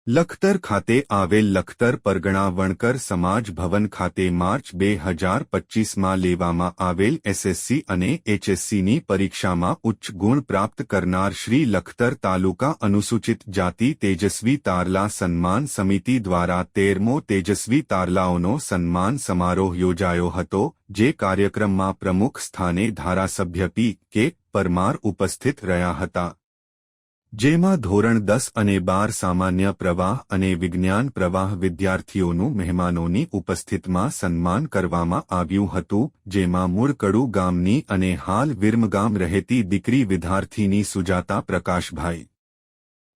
લખતર ખાતે આવેલ લખતર પરગણા વણકર સમાજ ભવન ખાતે માર્ચ 2025માં લેવામાં આવેલ એસએસસી અને એચએસસીની પરીક્ષામાં ઉચ્ચ ગુણ પ્રાપ્ત કરનાર શ્રી લખતર તાલુકા અનુસૂચિત જાતિ તેજસ્વી તારલા સન્માન સમિતિ દ્વારા 13મો તેજસ્વી તારલાઓનો સન્માન સમારોહ યોજાયો હતો, જે કાર્યક્રમમાં પ્રમુખ સ્થાને ધારાસભ્ય પી.કે. પરમાર ઉપસ્થિત રહ્યા હતા, જેમાં ધોરણ 10 અને 12 સામાન્ય પ્રવાહ અને વિજ્ઞાન પ્રવાહ વિદ્યાર્થીઓનું મહેમાનોની ઉપસ્થિતિમાં સન્માન કરવામાં આવ્યું હતું, જેમાં મૂળકડુ ગામની અને હાલ વિરમગામ રહેતી દીકરી વિદ્યાર્થીની સુજાતા પ્રકાશભાઈ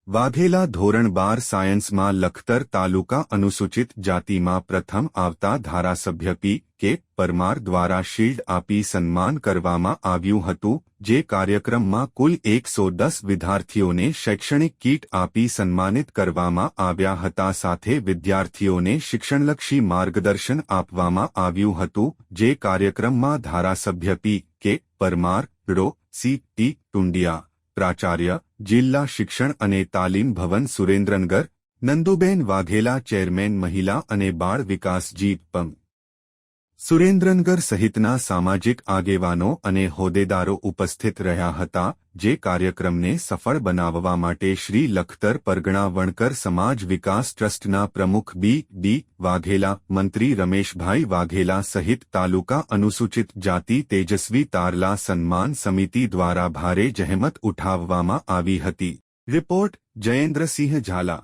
વાઘેલા ધોરણ 12 સાયન્સમાં લખતર તાલુકા અનુસૂચિત જાતિમાં પ્રથમ આવતા ધારાસભ્ય પી.કે. પરમાર દ્વારા શિલ્ડ આપી સન્માન કરવામાં આવ્યું હતું, જે કાર્યક્રમમાં કુલ 110 વિદ્યાર્થીઓને શૈક્ષણિક કીટ આપી સન્માનિત કરવામાં આવ્યા હતા, સાથે વિદ્યાર્થીઓને શિક્ષણલક્ષી માર્ગદર્શન આપવામાં આવ્યું હતું, જે કાર્યક્રમમાં ધારાસભ્ય પી.કે. પરમાર, ડો. સી.ટી. ટુંડિયા, પ્રાચાર્ય, જિલ્લા શિક્ષણ અને તાલીમ ભવન સુરેન્દ્રનગર, નંદુબેન વાઘેલા ચેરમેન મહિલા અને બાળ વિકાસ જી.પં. સુરેન્દ્રનગર સહિતના સામાજિક આગેવાનો અને હોદ્દેદારો ઉપસ્થિત રહ્યા હતા, જે કાર્યક્રમને સફળ બનાવવા માટે શ્રી લખતર પરગણા વણકર સમાજ વિકાસ ટ્રસ્ટના પ્રમુખ બી.ડી. વાઘેલા, મંત્રી રમેશભાઈ વાઘેલા સહિત તાલુકા અનુસૂચિત જાતિ તેજસ્વી તારલા સન્માન સમિતિ દ્વારા ભારે જહેમત ઉઠાવવામાં આવી હતી. રિપોર્ટ જયેન્દ્રસિંહ ઝાલા.